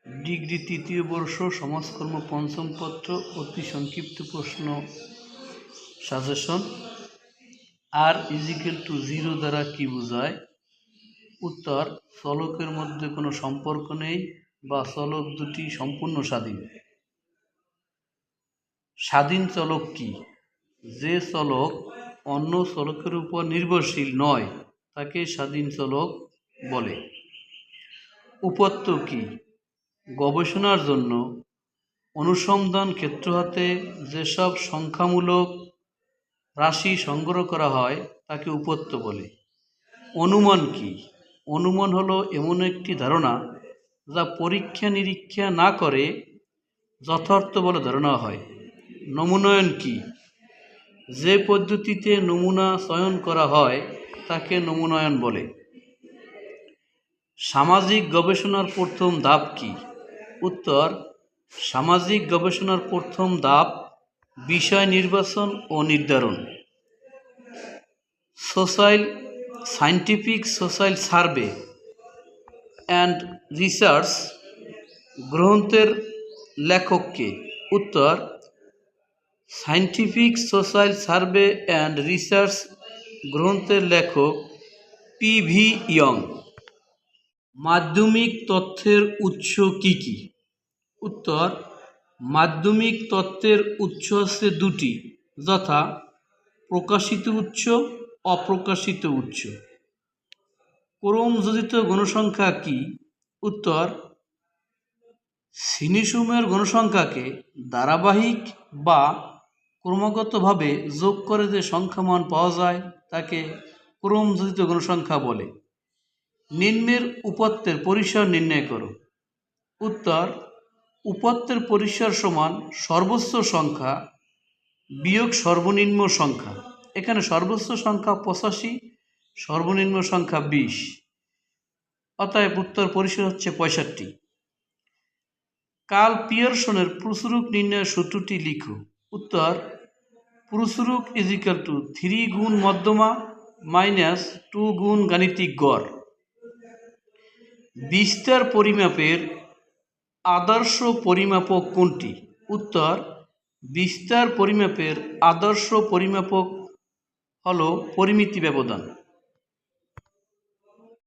Degree তৃতীয় বর্ষ সমাজকর্ম পঞ্চম পত্র অতি সংক্ষিপ্ত প্রশ্ন সাজেশন। r=0 দ্বারা কি বোঝায়? উত্তর: চলকের মধ্যে কোনো সম্পর্ক নেই বা চলক দুটি সম্পূর্ণ স্বাধীন। স্বাধীন চলক কি? যে চলক অন্য চলকের উপর নির্ভরশীল নয় তাকে স্বাধীন চলক বলে। উপত্য কি? গবেষণার জন্য অনুসন্ধান ক্ষেত্র হতে যেসব সংখ্যামূলক রাশি সংগ্রহ করা হয় তাকে উপত্য বলে। অনুমান কি? অনুমান হলো এমন একটি ধারণা যা পরীক্ষা নিরীক্ষা না করে যথার্থ বলে ধারণা হয়। নমুনায়ন কি? যে পদ্ধতিতে নমুনা চয়ন করা হয় তাকে নমুনায়ন বলে। সামাজিক গবেষণার প্রথম ধাপ কি? উত্তর: সামাজিক গবেষণার প্রথম ধাপ বিষয় নির্বাচন ও নির্ধারণ। Scientific social survey and research গ্রন্থের লেখক কে? উত্তর: scientific social survey and research গ্রন্থের লেখক পি.ভি. ইয়ং। মাধ্যমিক তথ্যের উৎস কি কি? উত্তর: মাধ্যমিক তথ্যের উৎস হচ্ছে দুটি, যথা প্রকাশিত উৎস, অপ্রকাশিত উৎস। ক্রমযোজিত গণসংখ্যা কি? উত্তর: শ্রেণীসমূহের গণসংখ্যাকে ধারাবাহিক বা ক্রমাগতভাবে যোগ করে যে সংখ্যামান পাওয়া যায় তাকে ক্রমযোজিত গণসংখ্যা বলে। নিম্নের উপত্যের পরিসর নির্ণয় করো। উত্তর: উপত্যের পরিসর সমান সর্বোচ্চ সংখ্যা বিয়োগ সর্বনিম্ন সংখ্যা। এখানে সর্বোচ্চ সংখ্যা 85, সর্বনিম্ন সংখ্যা 20, অতএব উত্তর পরিসর হচ্ছে 65। কার্ল পিয়ারসনের প্রচুরক নির্ণয়ের সূত্রটি লিখো। উত্তর: প্রচুরক = 3 গুণ মধ্যমা মাইনাস 2 গুণ গাণিতিক গড়। বিস্তার পরিমাপের আদর্শ পরিমাপক কোনটি? উত্তর: বিস্তার পরিমাপের আদর্শ পরিমাপক হলো পরিমিতি ব্যবধান।